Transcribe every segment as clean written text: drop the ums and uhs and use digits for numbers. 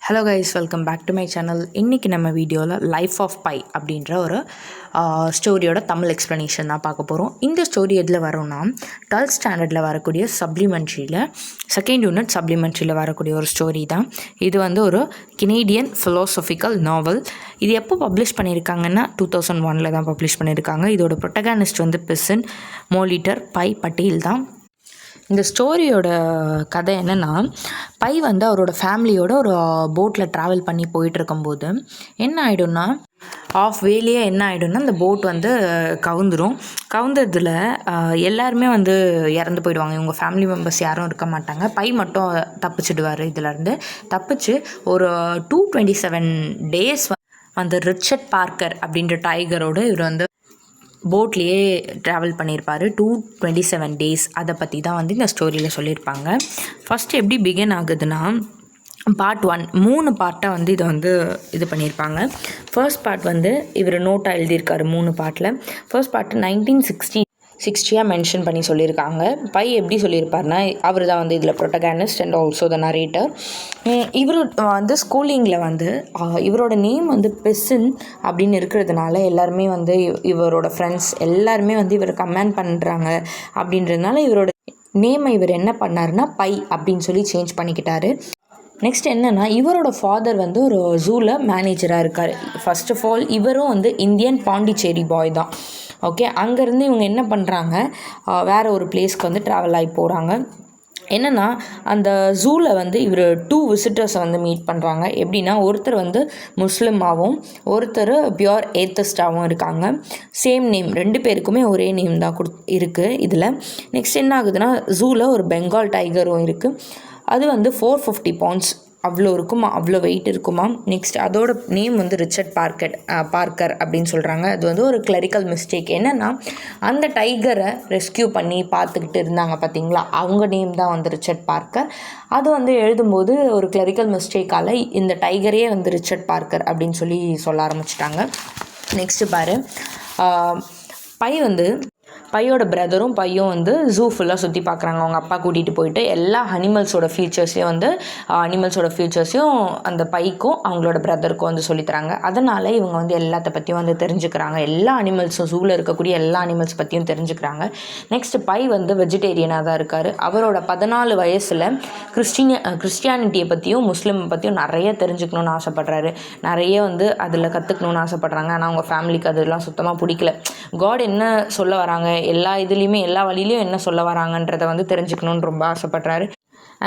Hello guys, welcome back to my channel. இன்றைக்கி நம்ம வீடியோவில் லைஃப் ஆஃப் பை அப்படின்ற ஒரு ஸ்டோரியோட தமிழ் எக்ஸ்ப்ளனேஷன் தான் பார்க்க போகிறோம். இந்த ஸ்டோரி எதில் வரோன்னா 12th ஸ்டாண்டர்டில் வரக்கூடிய சப்ளிமெண்ட்ரியில் செகண்ட் யூனிட் சப்ளிமெண்ட்ரியில் வரக்கூடிய ஒரு ஸ்டோரி தான். இது வந்து ஒரு கெனேடியன் ஃபிலோசபிக்கல் நாவல். இது எப்போ பப்ளிஷ் பண்ணியிருக்காங்கன்னா 2001 தான் பப்ளிஷ் பண்ணியிருக்காங்க. இதோட ப்ரொட்டகானிஸ்ட் வந்து பெசன் மோலிட்டர் பை பட்டேல் தான். இந்த ஸ்டோரியோட கதை என்னென்னா, பை வந்து அவரோட ஃபேமிலியோட ஒரு போட்டில் ட்ராவல் பண்ணி போயிட்டுருக்கும்போது என்ன ஆகிடும்னா, ஆஃப் வேலையே என்ன ஆகிடும்னா, இந்த போட் வந்து கவுந்ததில் எல்லாருமே வந்து இறந்து போயிடுவாங்க. இவங்க ஃபேமிலி மெம்பர்ஸ் யாரும் இருக்க மாட்டாங்க. பை மட்டும் தப்பிச்சிடுவார். இதிலேருந்து தப்பிச்சு ஒரு 227 டேஸ் வந்து ரிச்சர்ட் பார்க்கர் அப்படின்ற டைகரோடு இவர் வந்து போட்லேயே ட்ராவல் பண்ணியிருப்பார். 227 டேஸ். அதை பற்றி தான் வந்து இந்த ஸ்டோரியில் சொல்லியிருப்பாங்க. ஃபஸ்ட்டு எப்படி பிகின் ஆகுதுன்னா, பார்ட் 1 3 பார்ட்டாக வந்து இதை வந்து இது பண்ணியிருப்பாங்க. ஃபர்ஸ்ட் பார்ட் வந்து இவர் நோட்டாக எழுதியிருக்காரு 3 பார்ட்டில். ஃபர்ஸ்ட் பார்ட்டு 1960 மென்ஷன் பண்ணி சொல்லியிருக்காங்க. பை எப்படி சொல்லியிருப்பார்னா, அவர் தான் வந்து இதில் protagonist and also the narrator. இவர் வந்து ஸ்கூலிங்கில் வந்து இவரோட நேம் வந்து பெசன் அப்படின்னு இருக்கிறதுனால எல்லாருமே வந்து இவரோட ஃப்ரெண்ட்ஸ் எல்லாருமே வந்து இவர் கமெண்ட் பண்ணுறாங்க. அப்படின்றதுனால இவரோட நேமை இவர் என்ன பண்ணாருன்னா பை அப்படின்னு சொல்லி சேஞ்ச் பண்ணிக்கிட்டாரு. நெக்ஸ்ட் என்னென்னா, இவரோட ஃபாதர் வந்து ஒரு ஜூவில் மேனேஜராக இருக்கார். ஃபர்ஸ்ட் ஆஃப் ஆல் இவரும் வந்து இந்தியன் பாண்டிச்சேரி பாய் தான். ஓகே, அங்கேருந்து இவங்க என்ன பண்ணுறாங்க, வேறு ஒரு பிளேஸ்க்கு வந்து ட்ராவல் ஆகி போகிறாங்க. என்னென்னா, அந்த ஜூவில் வந்து இவர் 2 விசிட்டர்ஸை வந்து மீட் பண்ணுறாங்க. எப்படின்னா, ஒருத்தர் வந்து முஸ்லீமாகவும் ஒருத்தர் பியோர் ஏத்திஸ்டாகவும் இருக்காங்க. சேம் நேம், 2 பேருக்குமே ஒரே நேம் தான் இருக்குது இதில். நெக்ஸ்ட் என்ன ஆகுதுன்னா, ஜூவில் ஒரு பெங்கால் டைகரும் இருக்குது. அது வந்து 450 பவுண்ட்ஸ் அவ்வளோ இருக்குமா, அவ்வளோ வெயிட் இருக்குமா. நெக்ஸ்ட் அதோட நேம் வந்து ரிச்சர்ட் பார்க்கர் அப்படின்னு சொல்கிறாங்க. அது வந்து ஒரு கிளரிக்கல் மிஸ்டேக். என்னென்னா, அந்த டைகரை ரெஸ்கியூ பண்ணி பார்த்துக்கிட்டு இருந்தாங்க பார்த்தீங்களா, அவங்க நேம் தான் வந்து ரிச்சர்ட் பார்க்கர். அது வந்து எழுதும்போது ஒரு கிளரிக்கல் மிஸ்டேக்கால் இந்த டைகரே வந்து ரிச்சர்ட் பார்க்கர் அப்படின்னு சொல்லி சொல்ல ஆரம்பிச்சிட்டாங்க. நெக்ஸ்ட்டு பாரு, பையோட பிரதரும் பையும் வந்து ஜூ ஃபுல்லாக சுற்றி பார்க்குறாங்க. அவங்க அப்பா கூட்டிகிட்டு போயிட்டு எல்லா அனிமல்ஸோட ஃபியூச்சர்ஸையும் அந்த பைக்கும் அவங்களோட பிரதருக்கும் வந்து சொல்லித்தராங்க. அதனால் இவங்க வந்து எல்லாத்த பற்றியும் வந்து தெரிஞ்சுக்கிறாங்க. எல்லா அனிமல்ஸும், ஜூவில் இருக்கக்கூடிய எல்லா அனிமல்ஸ் பற்றியும் தெரிஞ்சுக்கிறாங்க. நெக்ஸ்ட்டு பை வந்து வெஜிடேரியனாக தான் இருக்கார். அவரோட 14 வயசில் கிறிஸ்டியானிட்டியை பற்றியும் முஸ்லீமை பற்றியும் நிறைய தெரிஞ்சுக்கணுன்னு ஆசைப்பட்றாரு. நிறைய வந்து அதில் கற்றுக்கணுன்னு ஆசைப்பட்றாங்க. ஆனால் அவங்க ஃபேமிலிக்கு அதெல்லாம் சுத்தமாக பிடிக்கல. காட் என்ன சொல்ல வராங்க, எல்லா இதுலேயுமே எல்லா வழியிலையும் என்ன சொல்ல வராங்கன்றதை வந்து தெரிஞ்சுக்கணுன்னு ரொம்ப ஆசைப்பட்றாரு.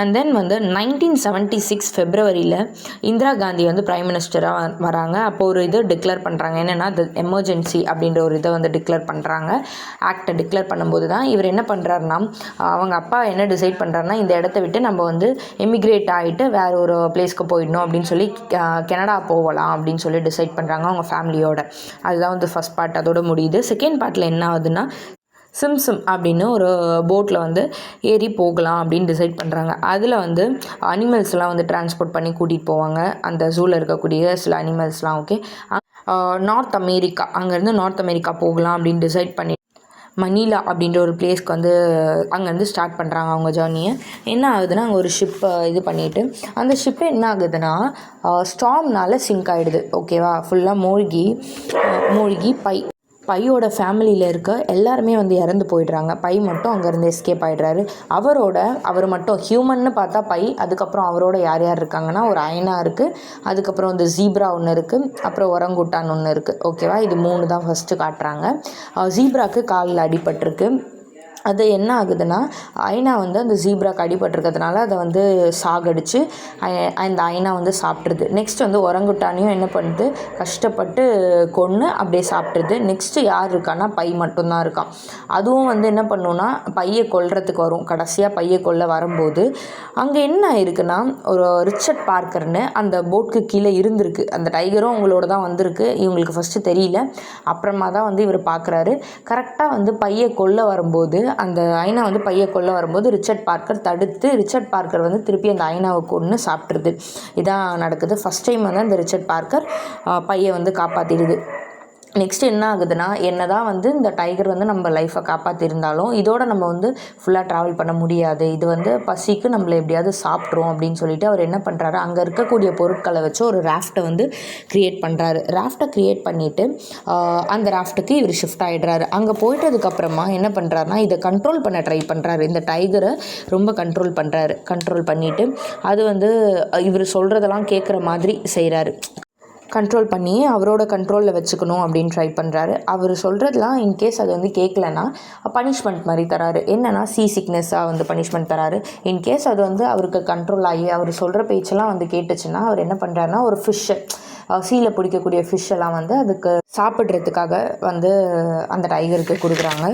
அண்ட் தென் வந்து 1976 ஃபெப்ரவரியில் இந்திரா காந்தி வந்து பிரைம் மினிஸ்டராக வராங்க. அப்போ ஒரு இது டிக்ளேர் பண்ணுறாங்க. என்னென்னா, த எமர்ஜென்சி அப்படின்ற ஒரு இதை வந்து டிக்ளேர் பண்ணுறாங்க. ஆக்டை டிக்ளேர் பண்ணும்போது தான் இவர் என்ன பண்ணுறாருனா, அவங்க அப்பா என்ன டிசைட் பண்ணுறாருனா, இந்த இடத்த விட்டு நம்ம வந்து எமிக்ரேட் ஆகிட்டு வேறு ஒரு பிளேஸ்க்கு போயிடணும் அப்படின்னு சொல்லி கனடா போகலாம் அப்படின்னு சொல்லி டிசைட் பண்ணுறாங்க அவங்க ஃபேமிலியோட. அதுதான் வந்து ஃபஸ்ட் பார்ட், அதோட முடியுது. செகண்ட் பார்ட்டில் என்ன ஆகுதுன்னா, சிம்சம் அப்படின்னு ஒரு போட்டில் வந்து ஏறி போகலாம் அப்படின்னு டிசைட் பண்ணுறாங்க. அதில் வந்து அனிமல்ஸ்லாம் வந்து டிரான்ஸ்போர்ட் பண்ணி கூட்டிகிட்டு போவாங்க, அந்த ஜூவில் இருக்கக்கூடிய சில அனிமல்ஸ்லாம். ஓகே, நார்த் அமெரிக்கா, அங்கேருந்து நார்த் அமெரிக்கா போகலாம் அப்படின்னு டிசைட் பண்ணி மணிலா அப்படின்ற ஒரு பிளேஸ்க்கு வந்து அங்கேருந்து ஸ்டார்ட் பண்ணுறாங்க அவங்க ஜேர்னியை. என்ன ஆகுதுன்னா, அங்கே ஒரு ஷிப்பை இது பண்ணிவிட்டு அந்த ஷிப்பு என்ன ஆகுதுன்னா ஸ்டார்ம்னால சிங்க் ஆகிடுது. ஓகேவா, ஃபுல்லாக மூழ்கி பையோட ஃபேமிலியில் இருக்க எல்லாருமே வந்து இறந்து போயிடுறாங்க. பை மட்டும் அங்கேருந்து எஸ்கேப் ஆகிடுறாரு. அவர் மட்டும் ஹியூமன்னு பார்த்தா பை. அதுக்கப்புறம் அவரோட யார் யார் இருக்காங்கன்னா, ஒரு ஐனா இருக்குது, அதுக்கப்புறம் வந்து ஜீப்ரா ஒன்று இருக்குது, அப்புறம் ஒரங்குட்டான் ஒன்று இருக்குது. ஓகேவா, இது 3 தான் ஃபஸ்ட்டு காட்டுறாங்க. ஜீப்ராக்கு காலில் அடிபட்டிருக்கு. அது என்ன ஆகுதுன்னா, ஐனா வந்து அந்த ஜீப்ராக்கு அடிபட்டிருக்கிறதுனால அதை வந்து சாகடிச்சு அந்த ஐனா வந்து சாப்பிட்ருது. நெக்ஸ்ட் வந்து ஒரங்குட்டானையும் என்ன பண்ணுது, கஷ்டப்பட்டு கொன்று அப்படியே சாப்பிட்ருது. நெக்ஸ்ட்டு யார் இருக்கான்னா, பை மட்டும்தான் இருக்கான். அதுவும் வந்து என்ன பண்ணுன்னா, பையை கொல்றதுக்கு வரும். கடைசியாக பையை கொல்ல வரும்போது அங்கே என்ன ஆயிருக்குன்னா, ஒரு ரிச்சர்ட் பார்க்கர்னு அந்த போட்டுக்கு கீழே இருந்திருக்கு. அந்த டைகரும் அவங்களோட தான் வந்திருக்கு. இவங்களுக்கு ஃபஸ்ட்டு தெரியல, அப்புறமா தான் வந்து இவர் பார்க்குறாரு. கரெக்டாக வந்து பையை கொல்ல வரும்போது, அந்த ஐனா வந்து பையை கொல்ல வரும்போது ரிச்சர்ட் பார்க்கர் தடுத்து, ரிச்சர்ட் பார்க்கர் வந்து திருப்பி அந்த ஐனாவை கொன்று சாப்பிட்ருது. இதான் நடக்குது. ஃபஸ்ட் டைம் வந்து அந்த ரிச்சர்ட் பார்க்கர் பையை வந்து காப்பாற்றிடுது. நெக்ஸ்ட் என்ன ஆகுதுன்னா, என்ன தான் வந்து இந்த டைகர் வந்து நம்ம லைஃப்பை காப்பாற்றிருந்தாலும் இதோட நம்ம வந்து ஃபுல்லாக ட்ராவல் பண்ண முடியாது, இது வந்து பசிக்கு நம்மளை எப்படியாவது சாப்பிட்ரும் அப்படின்னு சொல்லிட்டு அவர் என்ன பண்ணுறாரு, அங்கே இருக்கக்கூடிய பொருட்களை வச்சு ஒரு ராஃப்ட்டை வந்து க்ரியேட் பண்ணுறாரு. ராஃப்ட்டை க்ரியேட் பண்ணிவிட்டு அந்த ராஃப்ட்டுக்கு இவர் ஷிஃப்ட் ஆகிடுறாரு. அங்கே போயிட்டதுக்கப்புறமா என்ன பண்ணுறாருனா, இதை கண்ட்ரோல் பண்ண ட்ரை பண்ணுறாரு. இந்த டைகரை ரொம்ப கண்ட்ரோல் பண்ணுறாரு. கண்ட்ரோல் பண்ணிவிட்டு அது வந்து இவர் சொல்கிறதெல்லாம் கேட்குற மாதிரி செய்கிறாரு. கண்ட்ரோல் பண்ணி அவரோட கண்ட்ரோலில் வச்சுக்கணும் அப்படின்னு ட்ரை பண்ணுறாரு. அவர் சொல்கிறதுலாம் இன்கேஸ் அது வந்து கேட்கலன்னா பனிஷ்மெண்ட் மாதிரி தராரு. என்னென்னா சிக்னஸாக வந்து பனிஷ்மெண்ட் தராரு. இன்கேஸ் அது வந்து அவருக்கு கண்ட்ரோல் ஆகி அவர் சொல்கிற பேச்செல்லாம் வந்து கேட்டுச்சுன்னா அவர் என்ன பண்ணுறாருனா, ஒரு ஃபிஷ்ஷை சீல பிடிக்கக்கூடிய ஃபிஷ்ஷெல்லாம் வந்து அதுக்கு சாப்பிட்றதுக்காக வந்து அந்த டைகருக்கு கொடுக்குறாங்க.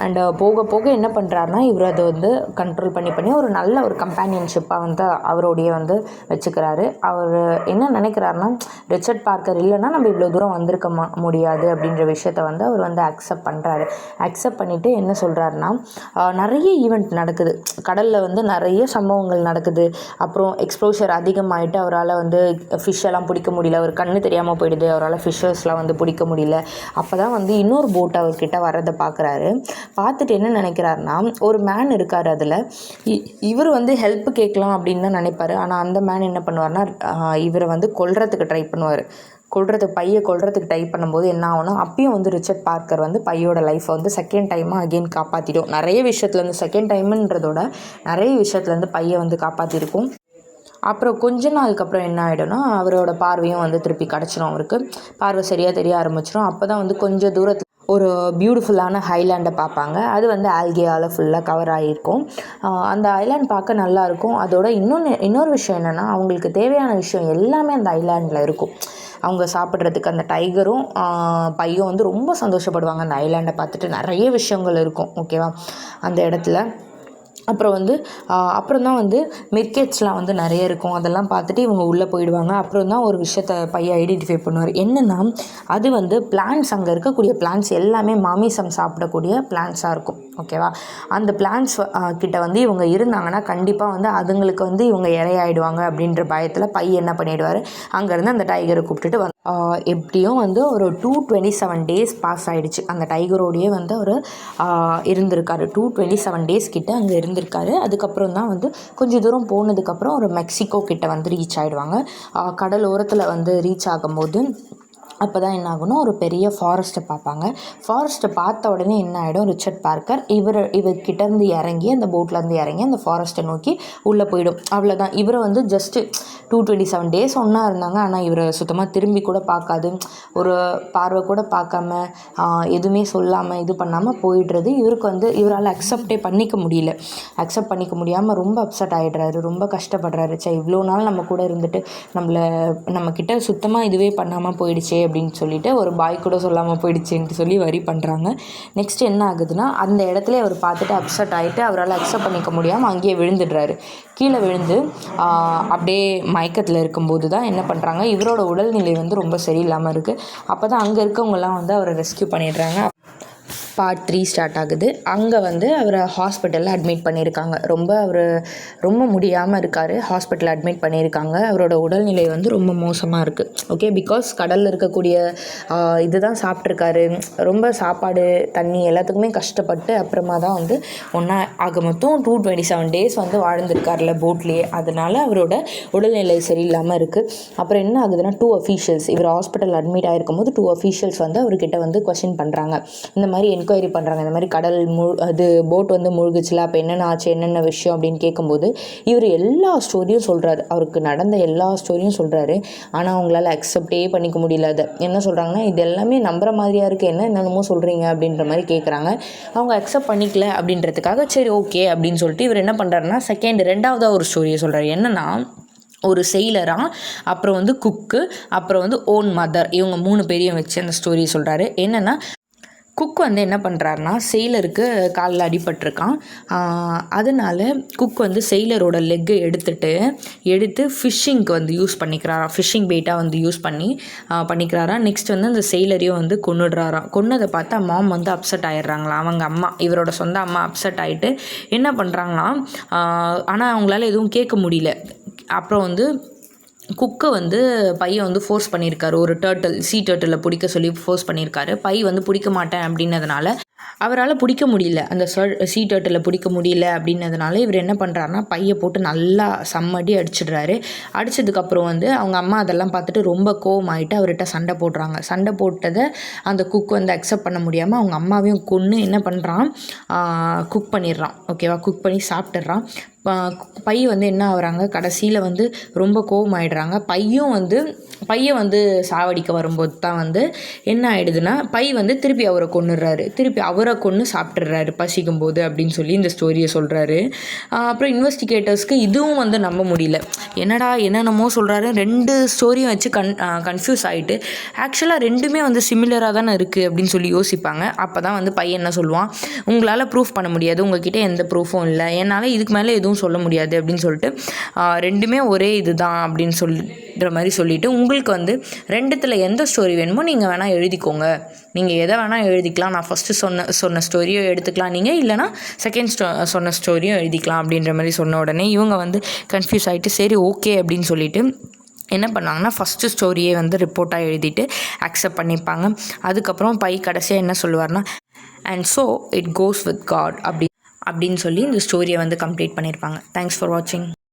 அண்டு போக போக என்ன பண்ணுறாருனா, இவர் அதை வந்து கண்ட்ரோல் பண்ணி ஒரு நல்ல ஒரு கம்பேனியன்ஷிப்பாக வந்து அவரோடைய வந்து வச்சுக்கிறாரு. அவர் என்ன நினைக்கிறாருனா, ரிச்சர்ட் பார்க்கர் இல்லைன்னா நம்ம இவ்வளோ தூரம் வந்திருக்க முடியாது அப்படின்ற விஷயத்த வந்து அவர் வந்து அக்செப்ட் பண்ணுறாரு. அக்செப்ட் பண்ணிவிட்டு என்ன சொல்கிறாருனா, நிறைய ஈவெண்ட் நடக்குது, கடலில் வந்து நிறைய சம்பவங்கள் நடக்குது. அப்புறம் எக்ஸ்ப்ளோஷர் அதிகமாகிட்டு அவரால் வந்து ஃபிஷ்ஷெல்லாம் பிடிக்க முடியல, அவர் கண்ணு தெரியாமல் போயிடுது, அவரால் ஃபிஷ்ஷஸ்லாம் வந்து பிடிக்க முடியல. அப்போ தான் வந்து இன்னொரு போட் அவர்கிட்ட வர்றதை பார்க்குறாரு. பார்த்துட்டு என்ன நினைக்கிறாருனா, ஒரு மேன் இருக்கார் அதில், இவர் வந்து ஹெல்ப் கேட்கலாம் அப்படின்னு தான் நினைப்பார். ஆனால் அந்த மேன் என்ன பண்ணுவார்னா, இவரை வந்து கொல்றதுக்கு ட்ரை பண்ணுவார். பையை கொல்றதுக்கு ட்ரை பண்ணும்போது என்ன ஆகும்னா, அப்பயும் வந்து ரிச்சர்ட் பார்க்கர் வந்து பையோட லைஃப்பை வந்து செகண்ட் டைமாக அகெயின் காப்பாற்றிடும். நிறைய விஷயத்துலேருந்து செகண்ட் டைமுன்றதோட நிறைய விஷயத்துலேருந்து பையை வந்து காப்பாற்றிருக்கும். அப்புறம் கொஞ்ச நாளுக்கு அப்புறம் என்ன ஆகிடும்னா, அவரோட பார்வையும் வந்து திருப்பி கிடச்சிரும். அவருக்கு பார்வை சரியாக தெரிய ஆரம்பிச்சிடும். அப்போ தான் வந்து கொஞ்சம் தூரத்தில் ஒரு பியூட்டிஃபுல்லான ஹைலாண்டை பார்ப்பாங்க. அது வந்து ஆல்கேயால் ஃபுல்லாக கவர் ஆகியிருக்கும். அந்த ஐலாண்ட் பார்க்க நல்லாயிருக்கும். அதோட இன்னொரு விஷயம் என்னென்னா, அவங்களுக்கு தேவையான விஷயம் எல்லாமே அந்த ஐலாண்டில் இருக்கும். அவங்க சாப்பிட்றதுக்கு அந்த டைகரும் பையும் வந்து ரொம்ப சந்தோஷப்படுவாங்க அந்த ஐலாண்டை பார்த்துட்டு. நிறைய விஷயங்கள் இருக்கும், ஓகேவா, அந்த இடத்துல. அப்புறம் தான் வந்து மெர்கேட்ஸ்லாம் வந்து நிறைய இருக்கும். அதெல்லாம் பார்த்துட்டு இவங்க உள்ளே போயிடுவாங்க. அப்புறம் தான் ஒரு விஷயத்தை பையன் ஐடென்டிஃபை பண்ணுவார். என்னென்னா, அது வந்து பிளான்ட்ஸ், அங்கே இருக்கக்கூடிய பிளான்ட்ஸ் எல்லாமே மாமிசம் சாப்பிடக்கூடிய பிளான்ட்ஸாக இருக்கும், ஓகேவா. அந்த பிளான்ட்ஸ் கிட்ட வந்து இவங்க இருந்தாங்கன்னா கண்டிப்பாக வந்து அதுங்களுக்கு வந்து இவங்க இரையாயிடுவாங்க அப்படின்ற பயத்தில் பையன் என்ன பண்ணிவிடுவார், அங்கேருந்து அந்த டைகரை கூப்பிட்டுட்டு எப்படியும் வந்து ஒரு 227 டேஸ் பாஸ் ஆகிடுச்சு. அந்த டைகரோடையே வந்து அவர் இருந்திருக்காரு. 227 டேஸ் கிட்ட அங்கே இருந்திருக்காரு. அதுக்கப்புறம் தான் வந்து கொஞ்சம் தூரம் போனதுக்கப்புறம் ஒரு மெக்சிகோ கிட்ட வந்து ரீச் ஆகிடுவாங்க. கடலோரத்தில் வந்து ரீச் ஆகும்போது அப்போ தான் என்ன ஆகும்னா, ஒரு பெரிய ஃபாரஸ்ட்டை பார்ப்பாங்க. ஃபாரஸ்ட்டை பார்த்த உடனே என்ன ஆகிடும், ரிச்சர்ட் பார்க்கர் இவர்கிட்டேருந்து இறங்கி, அந்த போட்லேருந்து இறங்கி அந்த ஃபாரஸ்ட்டை நோக்கி உள்ளே போயிடும். அவ்வளோதான். இவரை வந்து ஜஸ்ட்டு 227 டேஸ் ஒன்றா இருந்தாங்க. ஆனால் இவரை சுத்தமாக திரும்பி கூட பார்க்காது, ஒரு பார்வை கூட பார்க்காம, எதுவுமே சொல்லாமல் இது பண்ணாமல் போயிடுறது. இவருக்கு வந்து இவரால் அக்செப்டே பண்ணிக்க முடியல. அக்செப்ட் பண்ணிக்க முடியாமல் ரொம்ப அப்செட் ஆகிடுறாரு, ரொம்ப கஷ்டப்படுறாரு. இவ்வளோ நாள் நம்ம கூட இருந்துட்டு நம்மக்கிட்ட சுத்தமாக இதுவே பண்ணாமல் போயிடுச்சே அப்படின்னு சொல்லிட்டு, ஒரு பாய் கூட சொல்லாமல் போயிடுச்சுன்ட்டு சொல்லி வரி பண்ணுறாங்க. நெக்ஸ்ட் என்ன ஆகுதுன்னா, அந்த இடத்துல அவர் பார்த்துட்டு அப்செட் ஆகிட்டு அவரால் அக்செப்ட் பண்ணிக்க முடியாமல் அங்கேயே விழுந்துடுறாரு. கீழே விழுந்து அப்படியே மயக்கத்தில் இருக்கும்போது தான் என்ன பண்ணுறாங்க, இவரோட உடல்நிலை வந்து ரொம்ப சரியில்லாமல் இருக்குது. அப்போ தான் அங்கே இருக்கவங்கலாம் வந்து அவரை ரெஸ்க்யூ பண்ணிடுறாங்க. பார்ட் 3 ஸ்டார்ட் ஆகுது. அங்கே வந்து அவரை ஹாஸ்பிட்டலில் அட்மிட் பண்ணியிருக்காங்க. அவர் ரொம்ப முடியாமல் இருக்கார். ஹாஸ்பிட்டலில் அட்மிட் பண்ணியிருக்காங்க. அவரோட உடல்நிலை வந்து ரொம்ப மோசமாக இருக்குது, ஓகே. பிகாஸ் கடலில் இருக்கக்கூடிய இதுதான் சாப்பிட்ருக்காரு. ரொம்ப சாப்பாடு தண்ணி எல்லாத்துக்குமே கஷ்டப்பட்டு அப்புறமா தான் வந்து ஆக மொத்தம் 227 டேஸ் வந்து வாழ்ந்திருக்காருல போட்லேயே. அதனால் அவரோட உடல்நிலை சரியில்லாமல் இருக்குது. அப்புறம் என்ன ஆகுதுன்னா, 2 அஃபீஷியல்ஸ், இவர் ஹாஸ்பிட்டல் அட்மிட் ஆகிருக்கும் போது 2 அஃபீஷியல்ஸ் வந்து அவர்கிட்ட வந்து கொஸ்டின் பண்ணுறாங்க. இந்த மாதிரி என்கொயரி பண்ணுறாங்க. இந்த மாதிரி கடல் அது போட் வந்து முழுகுச்சுல, அப்போ என்னென்ன ஆச்சு, என்னென்ன விஷயம் அப்படின்னு கேட்கும்போது இவர் எல்லா ஸ்டோரியும் சொல்கிறாரு. அவருக்கு நடந்த எல்லா ஸ்டோரியும் சொல்கிறாரு. ஆனால் அவங்களால அக்செப்டே பண்ணிக்க முடியல. அதை என்ன சொல்கிறாங்கன்னா, இது எல்லாமே நம்புற மாதிரியாக இருக்குது, என்னென்னமோ சொல்கிறீங்க அப்படின்ற மாதிரி கேட்குறாங்க. அவங்க அக்செப்ட் பண்ணிக்கல அப்படின்றதுக்காக சரி ஓகே அப்படின்னு சொல்லிட்டு இவர் என்ன பண்ணுறாருன்னா, ரெண்டாவதாக ஒரு ஸ்டோரியை சொல்கிறார். என்னென்னா, ஒரு செயிலராக, அப்புறம் வந்து குக்கு, அப்புறம் வந்து ஓன் மதர், இவங்க 3 பேரையும் வச்சு அந்த ஸ்டோரியை சொல்கிறாரு. என்னென்னா, குக் வந்து என்ன பண்ணுறாருனா, செயிலருக்கு காலில் அடிபட்டிருக்கான். அதனால் குக் வந்து செயிலரோட லெக்கை எடுத்து ஃபிஷ்ஷிங்க்கு வந்து யூஸ் பண்ணிக்கிறாராம். ஃபிஷ்ஷிங் பெயிட்டாக வந்து யூஸ் பண்ணிக்கிறாராம். நெக்ஸ்ட் வந்து அந்த செயிலரையும் வந்து கொன்னுடுறாராம். கொன்னதை பார்த்தா மாம் வந்து அப்செட் ஆகிடுறாங்களாம். அவங்க அம்மா, இவரோட சொந்த அம்மா அப்செட் ஆகிட்டு என்ன பண்ணுறாங்களாம், ஆனால் அவங்களால எதுவும் கேட்க முடியல. அப்புறம் வந்து குக்கை வந்து பையன் வந்து ஃபோர்ஸ் பண்ணியிருக்காரு. ஒரு சீ டர்ட்டில் பிடிக்க சொல்லி ஃபோர்ஸ் பண்ணியிருக்காரு. பை வந்து பிடிக்க மாட்டேன் அப்படின்னதுனால அவரால் பிடிக்க முடியல. அந்த சீ டர்ட்டில் பிடிக்க முடியல அப்படின்னதுனால இவர் என்ன பண்ணுறாருனா பையை போட்டு நல்லா செம்மடி அடிச்சிடுறாரு. அடித்ததுக்கப்புறம் வந்து அவங்க அம்மா அதெல்லாம் பார்த்துட்டு ரொம்ப கோவமாயிட்டு அவர்கிட்ட சண்டை போடுறாங்க. சண்டை போட்டதை அந்த குக் வந்து அக்செப்ட் பண்ண முடியாமல் அவங்க அம்மாவையும் கொன்று என்ன பண்ணுறான், குக் பண்ணிடுறான். ஓகேவா, குக் பண்ணி சாப்பிட்டுடுறான். பை வந்து என்ன ஆகுறாங்க, கடைசியில் வந்து ரொம்ப கோவமாயிடுறாங்க. பையை வந்து சாவடிக்க வரும்போது தான் வந்து என்ன ஆகிடுதுன்னா பை வந்து திருப்பி அவரை கொன்னுடுறாரு. திருப்பி அவரை கொன்று சாப்பிட்றாரு பசிக்கும் போது அப்படின்னு சொல்லி இந்த ஸ்டோரியை சொல்கிறாரு. அப்புறம் இன்வெஸ்டிகேட்டர்ஸ்க்கு இதுவும் வந்து நம்ப முடியல. என்னடா என்னென்னமோ சொல்கிறாரு, 2 ஸ்டோரியும் வச்சு கன்ஃபியூஸ் ஆகிட்டு ஆக்சுவலாக 2மே வந்து சிமிலராக தானே இருக்குது அப்படின்னு சொல்லி யோசிப்பாங்க. அப்போ தான் வந்து பையன் என்ன சொல்லுவான், உங்களால் ப்ரூஃப் பண்ண முடியாது, உங்ககிட்ட எந்த ப்ரூஃபும் இல்லை, என்னால் இதுக்கு மேலே எதுவும் சொல்ல முடியாது அப்படின்னு சொல்லிட்டு 2மே ஒரே இது தான் அப்படின்னு சொல்லிடுற மாதிரி சொல்லிவிட்டு உங்களுக்கு வந்து 2த்தில் எந்த ஸ்டோரி வேணுமோ நீங்கள் வேணால் எழுதிக்கோங்க, நீங்கள் எதை வேணால் எழுதிக்கலாம், நான் ஃபஸ்ட்டு சொன்ன ஸ்டோரியும் எடுத்துக்கலாம் நீங்கள், இல்லைனா செகண்ட் சொன்ன ஸ்டோரியும் எழுதிக்கலாம் அப்படின்ற மாதிரி சொன்ன உடனே இவங்க வந்து கன்ஃபியூஸ் ஆகிட்டு சரி ஓகே அப்படின்னு சொல்லிட்டு என்ன பண்ணாங்கன்னா ஃபஸ்ட்டு ஸ்டோரியே வந்து ரிப்போர்ட்டாக எழுதிட்டு அக்செப்ட் பண்ணிப்பாங்க. அதுக்கப்புறம் பை கடைசியாக என்ன சொல்லுவார்னா and so it goes with God அப்படின்னு சொல்லி இந்த ஸ்டோரியை வந்து கம்ப்ளீட் பண்ணியிருப்பாங்க. தேங்க்ஸ் ஃபார் வாட்சிங்.